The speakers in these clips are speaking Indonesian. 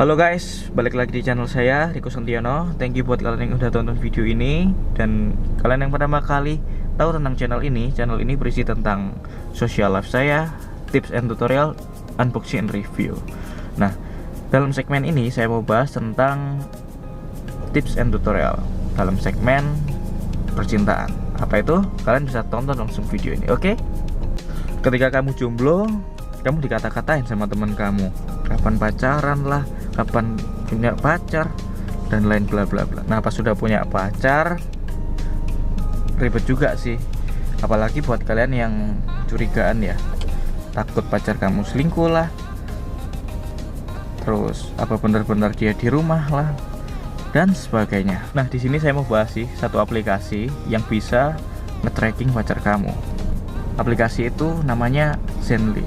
Halo guys, balik lagi di channel saya, Riko Santiono. Thank you buat kalian yang udah tonton video ini. Dan kalian yang pertama kali tahu tentang channel ini berisi tentang social life saya, tips and tutorial, unboxing and review. Nah, dalam segmen ini saya mau bahas tentang tips and tutorial dalam segmen percintaan. Apa itu? Kalian bisa tonton langsung video ini, oke? Ketika kamu jomblo, kamu dikata-katain sama teman kamu, kapan pacaran lah, kapan punya pacar, dan lain bla bla bla. Nah, pas sudah punya pacar, ribet juga sih. Apalagi buat kalian yang curigaan ya, takut pacar kamu selingkuh lah, terus apa benar-benar dia di rumah lah, dan sebagainya. Nah, di sini saya mau bahas sih satu aplikasi yang bisa nge-tracking pacar kamu. Aplikasi itu namanya Zenly.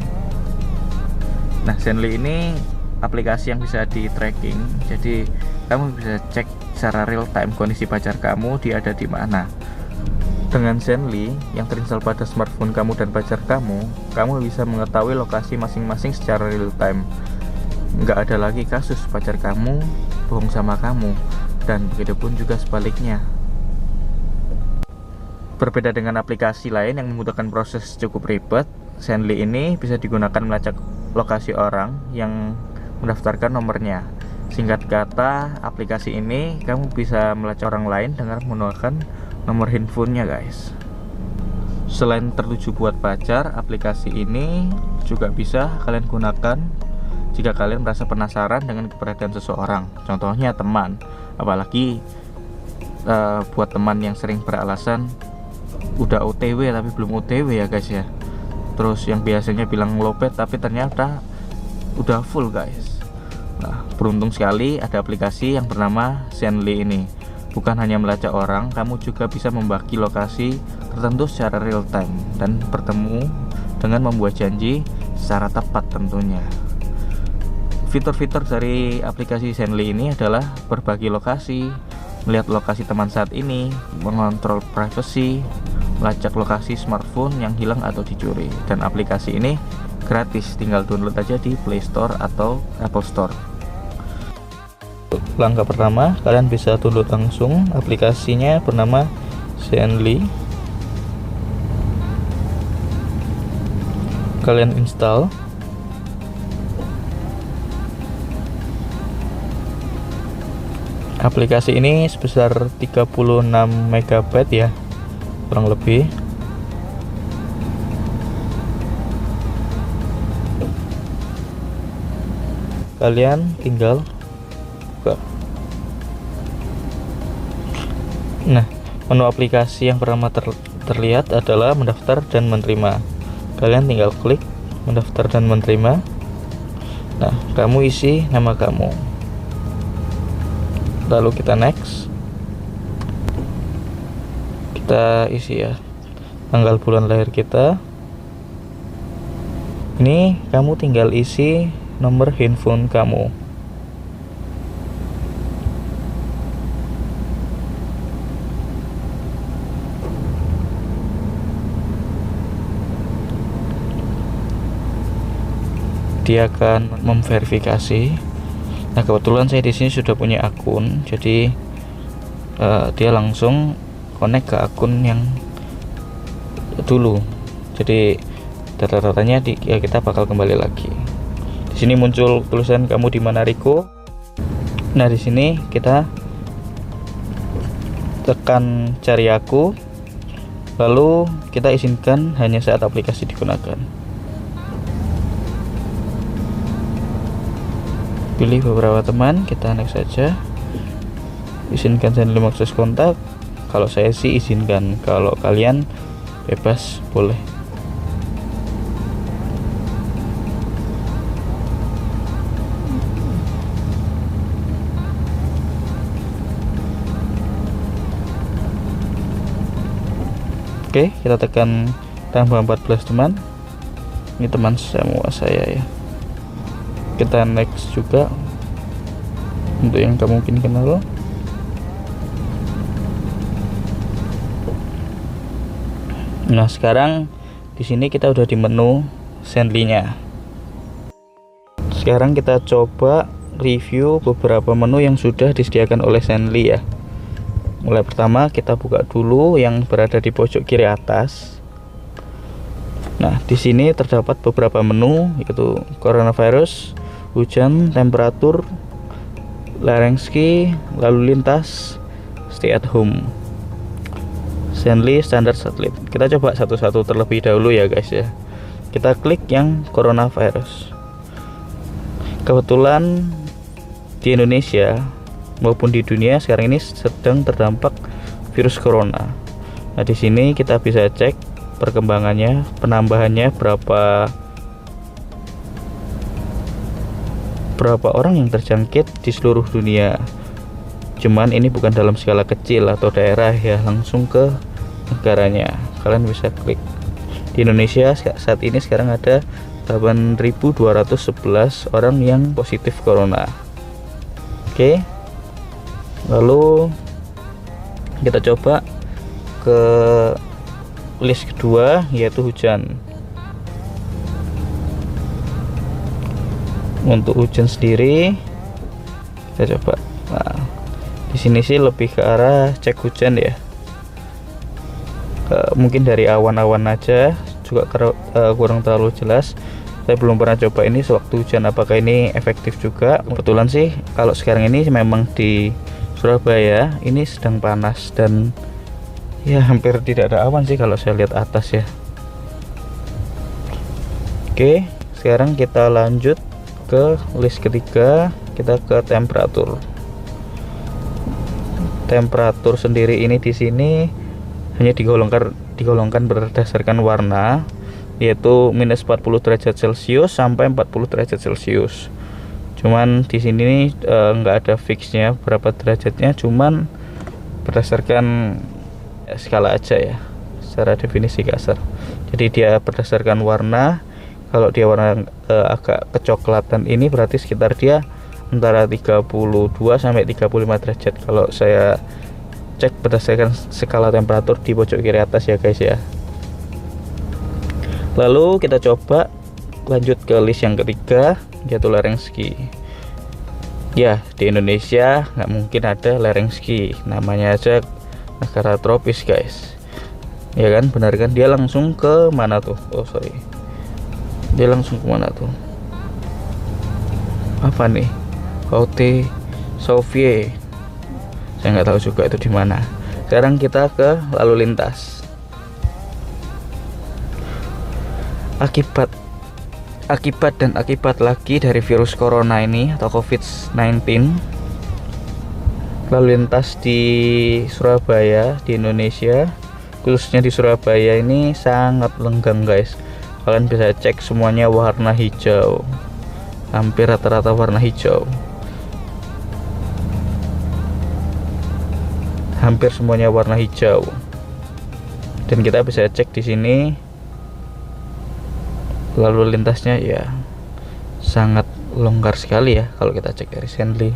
Nah, Zenly ini aplikasi yang bisa di tracking. Jadi kamu bisa cek secara real time kondisi pacar kamu, dia ada di mana. Dengan Zenly yang terinstall pada smartphone kamu dan pacar kamu bisa mengetahui lokasi masing-masing secara real time. Nggak ada lagi kasus pacar kamu bohong sama kamu, dan begitupun juga sebaliknya. Berbeda dengan aplikasi lain yang memudahkan proses cukup ribet, Zenly ini bisa digunakan melacak lokasi orang yang mendaftarkan nomornya. Singkat kata, aplikasi ini kamu bisa melacak orang lain dengan menggunakan nomor handphonenya, guys. Selain tertuju buat pacar, aplikasi ini juga bisa kalian gunakan jika kalian merasa penasaran dengan keberadaan seseorang. Contohnya teman, apalagi buat teman yang sering beralasan udah OTW tapi belum OTW ya guys ya. Terus yang biasanya bilang lopet tapi ternyata udah full, guys. Nah, beruntung sekali ada aplikasi yang bernama Zenly ini. Bukan hanya melacak orang, kamu juga bisa membagi lokasi tertentu secara real time dan bertemu dengan membuat janji secara tepat tentunya. Fitur-fitur dari aplikasi Zenly ini adalah berbagi lokasi, melihat lokasi teman saat ini, mengontrol privacy, melacak lokasi smartphone yang hilang atau dicuri. Dan aplikasi ini gratis, tinggal download aja di Play Store atau Apple Store. Langkah pertama, kalian bisa download langsung aplikasinya, bernama Zenly. Kalian install. Aplikasi ini sebesar 36 MB ya, kurang lebih. Kalian tinggal buka. Nah, menu aplikasi yang pertama terlihat adalah mendaftar dan menerima. Kalian tinggal klik mendaftar dan menerima. Nah, kamu isi nama kamu, lalu kita next. Kita isi ya tanggal bulan lahir kita. Ini kamu tinggal isi nomor handphone kamu. Dia akan memverifikasi. Nah, kebetulan saya di sini sudah punya akun, jadi dia langsung connect ke akun yang dulu. Jadi data-datanya kita bakal kembali lagi. Di sini muncul tulisan kamu di mana, Riko. Nah, di sini kita tekan cari aku, lalu kita izinkan hanya saat aplikasi digunakan. Pilih beberapa teman, kita next saja. Izinkan Zenly mengakses kontak. Kalau saya sih izinkan, kalau kalian bebas boleh. Oke, kita tekan tambah 14 teman. Ini teman semua saya ya. Kita next juga untuk yang kamu mungkin kenal. Nah, sekarang di sini kita udah di menu Zenly-nya. Sekarang kita coba review beberapa menu yang sudah disediakan oleh Zenly ya. Mulai pertama kita buka dulu yang berada di pojok kiri atas. Nah, di sini terdapat beberapa menu yaitu coronavirus, hujan, temperatur, larengski, lalu lintas, stay at home, Zenly standar satelit. Kita coba satu-satu terlebih dahulu ya guys ya. Kita klik yang coronavirus. Kebetulan di Indonesia maupun di dunia sekarang ini sedang terdampak virus corona. Nah, di sini kita bisa cek perkembangannya, penambahannya berapa orang yang terjangkit di seluruh dunia. Cuman ini bukan dalam skala kecil atau daerah ya, langsung ke negaranya. Kalian bisa klik. Di Indonesia saat ini sekarang ada 8.211 orang yang positif corona. Oke. Lalu kita coba ke list kedua yaitu hujan. Untuk hujan sendiri kita coba. Nah, di sini sih lebih ke arah cek hujan ya. Mungkin dari awan-awan aja juga kurang terlalu jelas. Saya belum pernah coba ini sewaktu hujan, apakah ini efektif juga. Kebetulan sih kalau sekarang ini memang di Surabaya ini sedang panas dan ya hampir tidak ada awan sih kalau saya lihat atas ya. Oke, sekarang kita lanjut ke list ketiga, kita ke temperatur. Temperatur sendiri ini di sini hanya digolongkan berdasarkan warna, yaitu minus 40 derajat Celcius sampai 40 derajat Celcius. Cuman di sini nggak ada fixnya berapa derajatnya, cuman berdasarkan skala aja ya, secara definisi kasar. Jadi dia berdasarkan warna. Kalau dia warna agak kecoklatan ini berarti sekitar dia antara 32 sampai 35 derajat. Kalau saya cek berdasarkan skala temperatur di pojok kiri atas ya guys ya. Lalu kita coba lanjut ke list yang ketiga yaitu larengski. Ya, di Indonesia nggak mungkin ada larengski, namanya aja negara tropis guys. Ya kan, benar kan? Dia langsung ke mana tuh? Oh sorry, dia langsung ke mana tuh? Apa nih? Haute Sophie. Saya nggak tahu juga itu di mana. Sekarang kita ke lalu lintas. Akibat lagi dari virus corona ini atau COVID-19, lalu lintas di Surabaya, di Indonesia, khususnya di Surabaya ini sangat lenggang guys. Kalian bisa cek semuanya warna hijau, hampir rata-rata warna hijau, hampir semuanya warna hijau. Dan kita bisa cek di sini lalu lintasnya ya sangat longgar sekali ya kalau kita cek dari Zenly.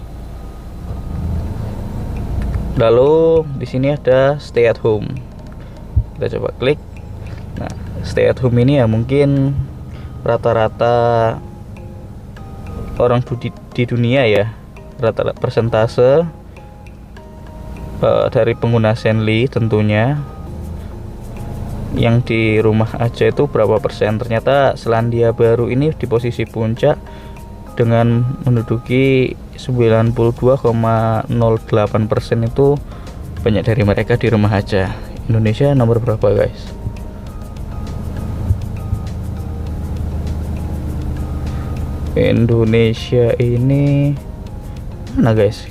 Lalu di sini ada stay at home. Kita coba klik. Nah, stay at home ini ya mungkin rata-rata orang di dunia ya, rata-rata persentase dari pengguna Zenly tentunya yang di rumah aja itu berapa persen. Ternyata Selandia Baru ini di posisi puncak dengan menduduki 92,08% itu banyak dari mereka di rumah aja. Indonesia nomor berapa guys? Indonesia ini mana guys?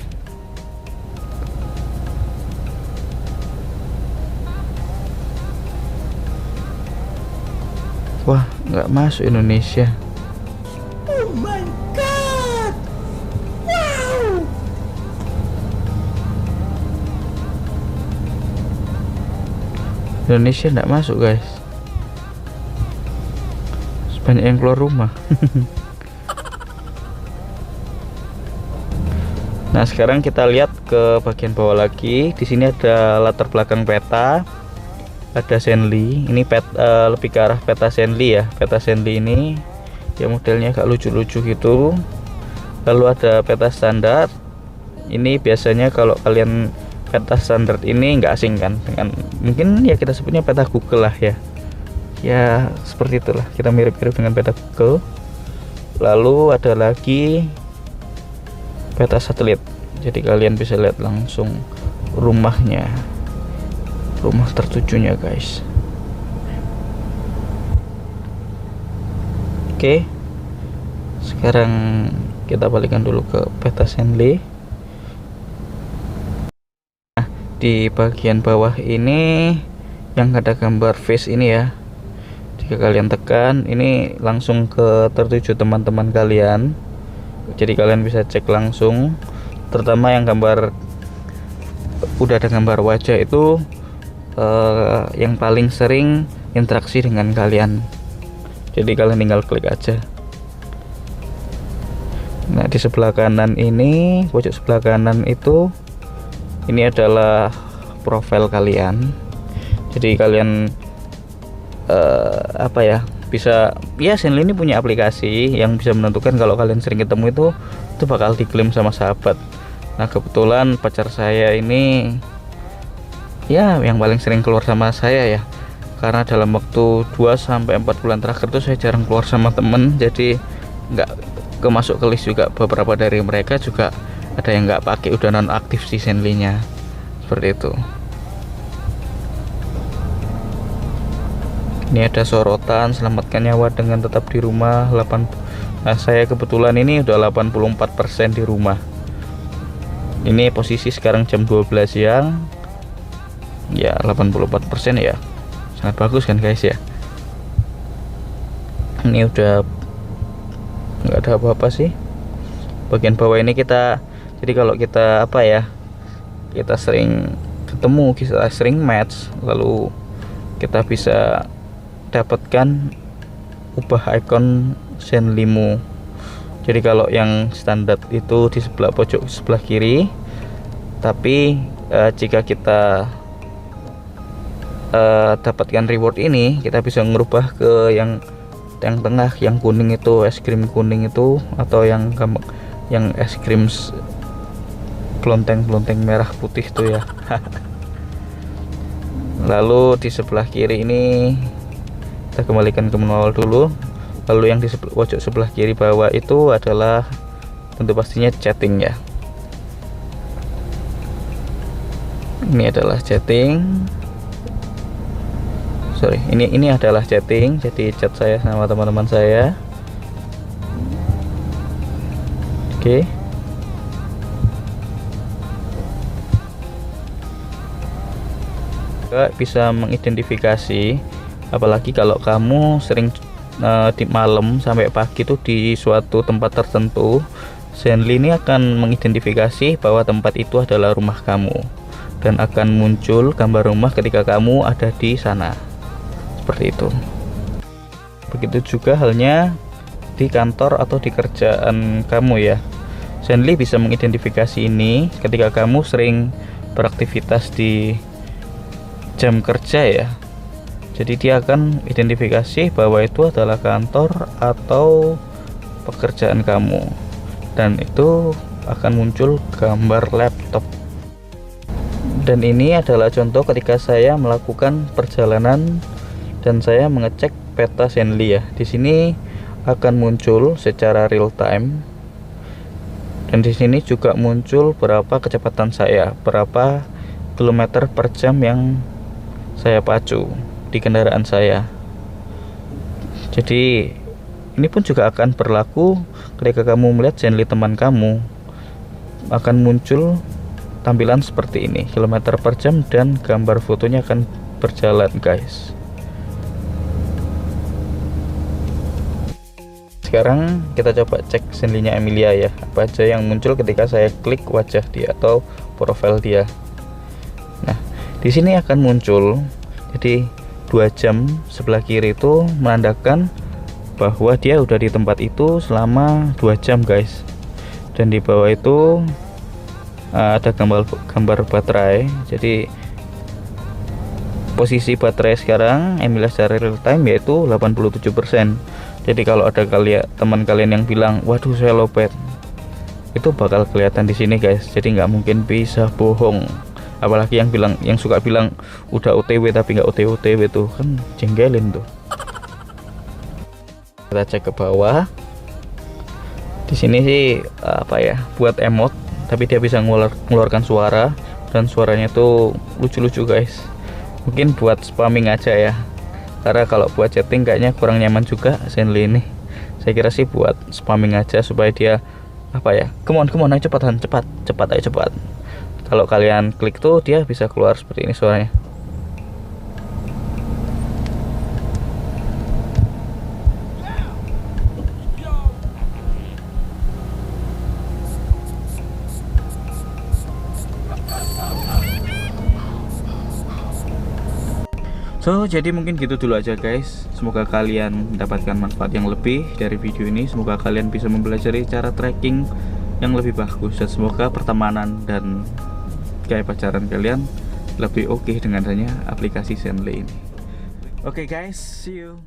Wah, nggak masuk Indonesia. Oh my god! Wow! Indonesia nggak masuk guys. Banyak yang keluar rumah. Nah, sekarang kita lihat ke bagian bawah lagi. Di sini ada latar belakang peta. Ada Zenly, ini lebih ke arah peta Zenly ya. Peta Zenly ini ya modelnya agak lucu-lucu gitu. Lalu ada peta standar. Ini biasanya kalau kalian peta standar ini nggak asing kan dengan mungkin ya kita sebutnya peta Google lah ya. Ya seperti itulah, kita mirip-mirip dengan peta Google. Lalu ada lagi peta satelit. Jadi kalian bisa lihat langsung rumahnya, rumah tertujunya guys. Oke, sekarang kita balikkan dulu ke peta Zenly. Nah, di bagian bawah ini yang ada gambar face ini ya, jika kalian tekan ini langsung ke tertuju teman-teman kalian. Jadi kalian bisa cek langsung, terutama yang gambar udah ada gambar wajah itu yang paling sering interaksi dengan kalian. Jadi kalian tinggal klik aja. Nah, di sebelah kanan ini, pojok sebelah kanan itu, ini adalah profil kalian. Jadi kalian apa ya, bisa ya, Zenly ini punya aplikasi yang bisa menentukan kalau kalian sering ketemu itu bakal diklaim sama sahabat. Nah, kebetulan pacar saya ini ya yang paling sering keluar sama saya ya, karena dalam waktu 2-4 bulan terakhir tuh saya jarang keluar sama temen, jadi nggak kemasuk ke list juga. Beberapa dari mereka juga ada yang nggak pakai, udah non aktif si Zenly nya, seperti itu. Ini ada sorotan, selamatkan nyawa dengan tetap di rumah 8. Nah, saya kebetulan ini udah 84% di rumah. Ini posisi sekarang jam 12 siang. Ya 84% ya, sangat bagus kan guys ya. Ini udah nggak ada apa-apa sih. Bagian bawah ini kita, jadi kalau kita apa ya, kita sering ketemu, kita sering match, lalu kita bisa dapatkan ubah ikon Zenly-mu. Jadi kalau yang standar itu di sebelah pojok sebelah kiri, tapi jika kita dapatkan reward ini, kita bisa ngerubah ke yang tengah, yang kuning itu, es krim kuning itu, atau yang es krim klonteng merah putih itu ya. Lalu di sebelah kiri ini kita kembalikan ke menu awal dulu. Lalu yang di pojok sebelah kiri bawah itu adalah tentu pastinya chatting ya. Ini adalah chatting. Sorry, ini adalah chatting, jadi chat saya sama teman-teman saya. Oke. Bisa mengidentifikasi, apalagi kalau kamu sering di malam sampai pagi tuh di suatu tempat tertentu, Zenly ini akan mengidentifikasi bahwa tempat itu adalah rumah kamu dan akan muncul gambar rumah ketika kamu ada di sana. Seperti itu. Begitu juga halnya di kantor atau di kerjaan kamu ya. Zenly bisa mengidentifikasi ini ketika kamu sering beraktivitas di jam kerja ya. Jadi dia akan identifikasi bahwa itu adalah kantor atau pekerjaan kamu, dan itu akan muncul gambar laptop. Dan ini adalah contoh ketika saya melakukan perjalanan dan saya mengecek peta Zenly ya. Di sini akan muncul secara real time, dan di sini juga muncul berapa kecepatan saya, berapa kilometer per jam yang saya pacu di kendaraan saya. Jadi ini pun juga akan berlaku ketika kamu melihat Zenly teman kamu, akan muncul tampilan seperti ini, kilometer per jam, dan gambar fotonya akan berjalan guys. Sekarang kita coba cek Zenly-nya Emilia ya, apa aja yang muncul ketika saya klik wajah dia atau profil dia. Nah, di sini akan muncul, jadi 2 jam sebelah kiri itu menandakan bahwa dia udah di tempat itu selama 2 jam guys. Dan di bawah itu ada gambar baterai. Jadi posisi baterai sekarang Emilia secara real time yaitu 87%. Jadi kalau ada teman kalian yang bilang, waduh saya lowbat, itu bakal kelihatan di sini guys. Jadi nggak mungkin bisa bohong. Apalagi yang suka bilang udah OTW tapi nggak OTW tuh kan jengkelin tuh. Kita cek ke bawah. Di sini sih apa ya, buat emot, tapi dia bisa mengeluarkan suara dan suaranya tuh lucu-lucu guys. Mungkin buat spamming aja ya. Karena kalau buat chatting kayaknya kurang nyaman juga Zenly ini. Saya kira sih buat spamming aja supaya dia apa ya, come on ayo cepat ayo cepat. Kalau kalian klik tuh dia bisa keluar seperti ini suaranya. So, jadi mungkin gitu dulu aja guys. Semoga kalian mendapatkan manfaat yang lebih dari video ini. Semoga kalian bisa mempelajari cara tracking yang lebih bagus. Dan semoga pertemanan dan gaya pacaran kalian lebih oke dengan adanya aplikasi Zenly ini. Oke guys, see you.